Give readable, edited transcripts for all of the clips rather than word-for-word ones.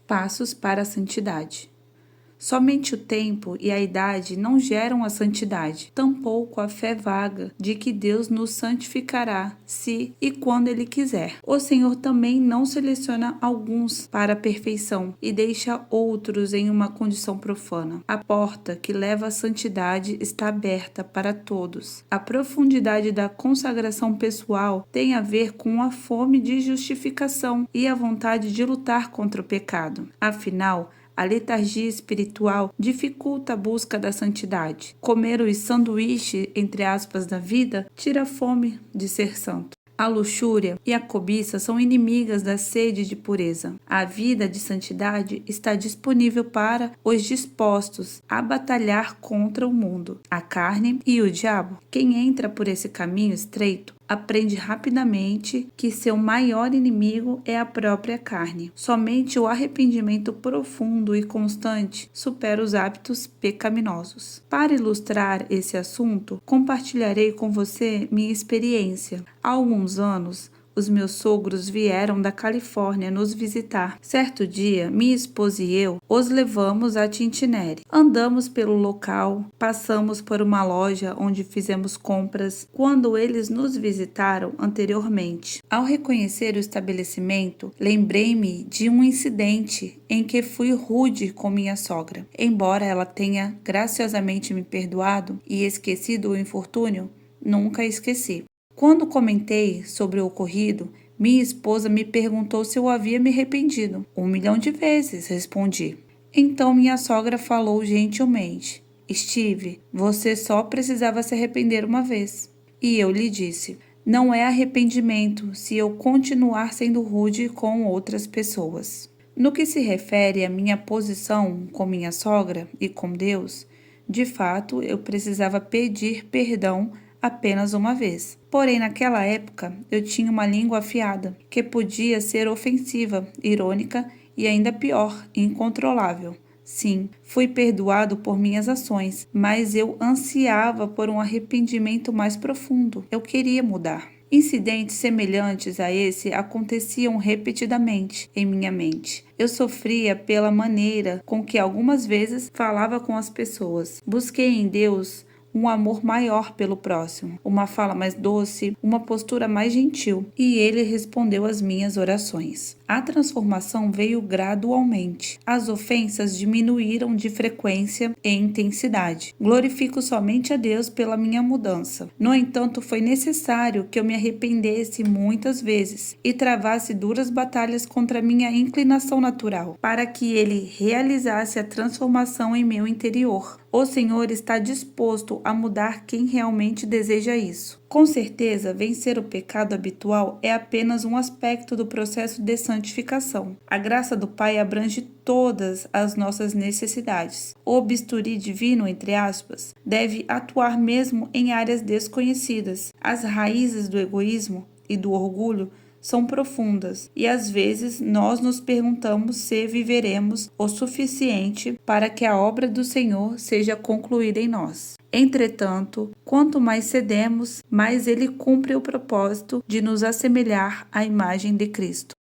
Passos para a santidade. Somente o tempo e a idade não geram a santidade, tampouco a fé vaga de que Deus nos santificará se e quando Ele quiser. O Senhor também não seleciona alguns para a perfeição e deixa outros em uma condição profana. A porta que leva à santidade está aberta para todos. A profundidade da consagração pessoal tem a ver com a fome de justificação e a vontade de lutar contra o pecado. Afinal, a letargia espiritual dificulta a busca da santidade. Comer os sanduíches, entre aspas, da vida, tira a fome de ser santo. A luxúria e a cobiça são inimigas da sede de pureza. A vida de santidade está disponível para os dispostos a batalhar contra o mundo, a carne e o diabo. Quem entra por esse caminho estreito aprende rapidamente que seu maior inimigo é a própria carne. Somente o arrependimento profundo e constante supera os hábitos pecaminosos. Para ilustrar esse assunto, compartilharei com você minha experiência. Há alguns anos, os meus sogros vieram da Califórnia nos visitar. Certo dia, minha esposa e eu os levamos a Cincinnati. Andamos pelo local, passamos por uma loja onde fizemos compras quando eles nos visitaram anteriormente. Ao reconhecer o estabelecimento, lembrei-me de um incidente em que fui rude com minha sogra. Embora ela tenha graciosamente me perdoado e esquecido o infortúnio, nunca esqueci. Quando comentei sobre o ocorrido, minha esposa me perguntou se eu havia me arrependido. 1 milhão de vezes, respondi. Então minha sogra falou gentilmente: Steve, você só precisava se arrepender uma vez. E eu lhe disse: não é arrependimento se eu continuar sendo rude com outras pessoas. No que se refere à minha posição com minha sogra e com Deus, de fato eu precisava pedir perdão apenas uma vez. Porém, naquela época, eu tinha uma língua afiada, que podia ser ofensiva, irônica e ainda pior, incontrolável. Sim, fui perdoado por minhas ações, mas eu ansiava por um arrependimento mais profundo. Eu queria mudar. Incidentes semelhantes a esse aconteciam repetidamente em minha mente. Eu sofria pela maneira com que algumas vezes falava com as pessoas. Busquei em Deus um amor maior pelo próximo, uma fala mais doce, uma postura mais gentil, e ele respondeu às minhas orações. A transformação veio gradualmente. As ofensas diminuíram de frequência e intensidade. Glorifico somente a Deus pela minha mudança. No entanto, foi necessário que eu me arrependesse muitas vezes e travasse duras batalhas contra minha inclinação natural, para que ele realizasse a transformação em meu interior. O Senhor está disposto a mudar quem realmente deseja isso. Com certeza, vencer o pecado habitual é apenas um aspecto do processo de santificação. A graça do Pai abrange todas as nossas necessidades. O bisturi divino, entre aspas, deve atuar mesmo em áreas desconhecidas. As raízes do egoísmo e do orgulho são profundas e às vezes nós nos perguntamos se viveremos o suficiente para que a obra do Senhor seja concluída em nós. Entretanto, quanto mais cedemos, mais Ele cumpre o propósito de nos assemelhar à imagem de Cristo.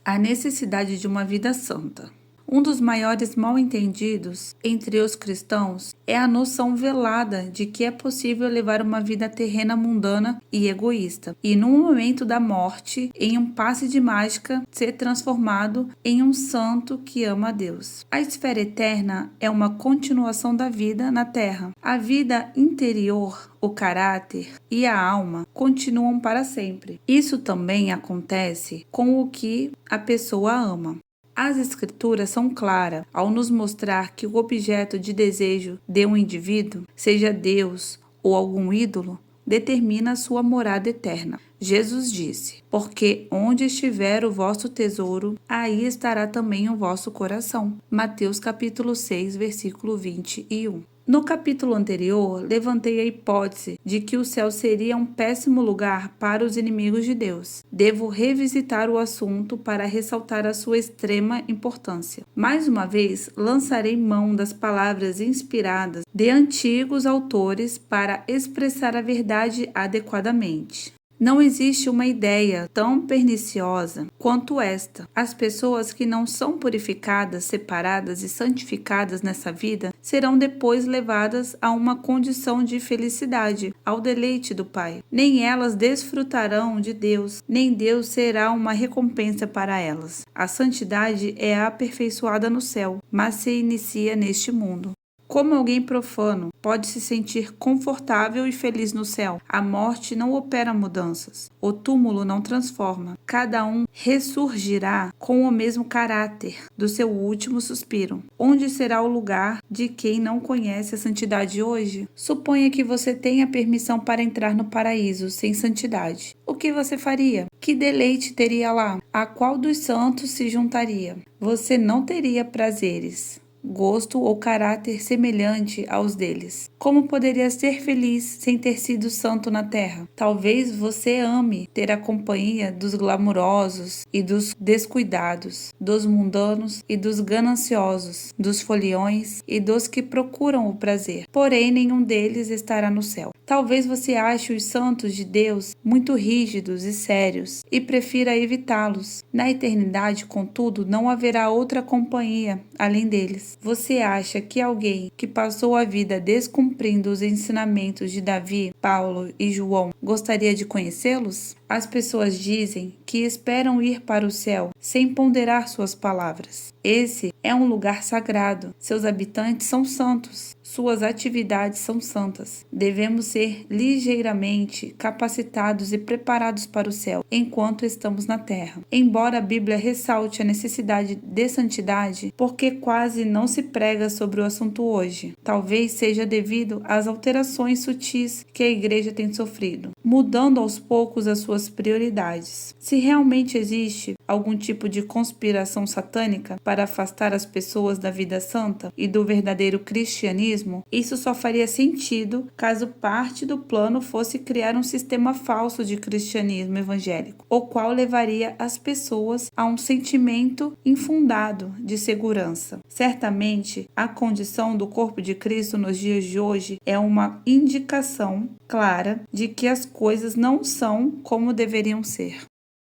A necessidade de uma vida santa. Um dos maiores mal-entendidos entre os cristãos é a noção velada de que é possível levar uma vida terrena mundana e egoísta, e no momento da morte, em um passe de mágica, ser transformado em um santo que ama a Deus. A esfera eterna é uma continuação da vida na Terra. A vida interior, o caráter e a alma continuam para sempre. Isso também acontece com o que a pessoa ama. As Escrituras são claras ao nos mostrar que o objeto de desejo de um indivíduo, seja Deus ou algum ídolo, determina a sua morada eterna. Jesus disse: porque onde estiver o vosso tesouro, aí estará também o vosso coração. Mateus capítulo 6, versículo 21. No capítulo anterior, levantei a hipótese de que o céu seria um péssimo lugar para os inimigos de Deus. Devo revisitar o assunto para ressaltar a sua extrema importância. Mais uma vez, lançarei mão das palavras inspiradas de antigos autores para expressar a verdade adequadamente. Não existe uma ideia tão perniciosa quanto esta. As pessoas que não são purificadas, separadas e santificadas nessa vida serão depois levadas a uma condição de felicidade, ao deleite do Pai. Nem elas desfrutarão de Deus, nem Deus será uma recompensa para elas. A santidade é aperfeiçoada no céu, mas se inicia neste mundo. Como alguém profano pode se sentir confortável e feliz no céu? A morte não opera mudanças. O túmulo não transforma. Cada um ressurgirá com o mesmo caráter do seu último suspiro. Onde será o lugar de quem não conhece a santidade hoje? Suponha que você tenha permissão para entrar no paraíso sem santidade. O que você faria? Que deleite teria lá? A qual dos santos se juntaria? Você não teria prazeres, gosto ou caráter semelhante aos deles. Como poderia ser feliz sem ter sido santo na terra? Talvez você ame ter a companhia dos glamurosos e dos descuidados, dos mundanos e dos gananciosos, dos foliões e dos que procuram o prazer. Porém, nenhum deles estará no céu. Talvez você ache os santos de Deus muito rígidos e sérios e prefira evitá-los. Na eternidade, contudo, não haverá outra companhia além deles. Você acha que alguém que passou a vida descumprindo os ensinamentos de Davi, Paulo e João gostaria de conhecê-los? As pessoas dizem que esperam ir para o céu sem ponderar suas palavras. Esse é um lugar sagrado. Seus habitantes são santos. Suas atividades são santas. Devemos ser ligeiramente capacitados e preparados para o céu enquanto estamos na terra. Embora a Bíblia ressalte a necessidade de santidade, porque quase não se prega sobre o assunto hoje, talvez seja devido às alterações sutis que a igreja tem sofrido, mudando aos poucos as suas prioridades. Se realmente existe algum tipo de conspiração satânica para afastar as pessoas da vida santa e do verdadeiro cristianismo, isso só faria sentido caso parte do plano fosse criar um sistema falso de cristianismo evangélico, o qual levaria as pessoas a um sentimento infundado de segurança. Certamente, a condição do corpo de Cristo nos dias de hoje é uma indicação clara de que as coisas não são como deveriam ser.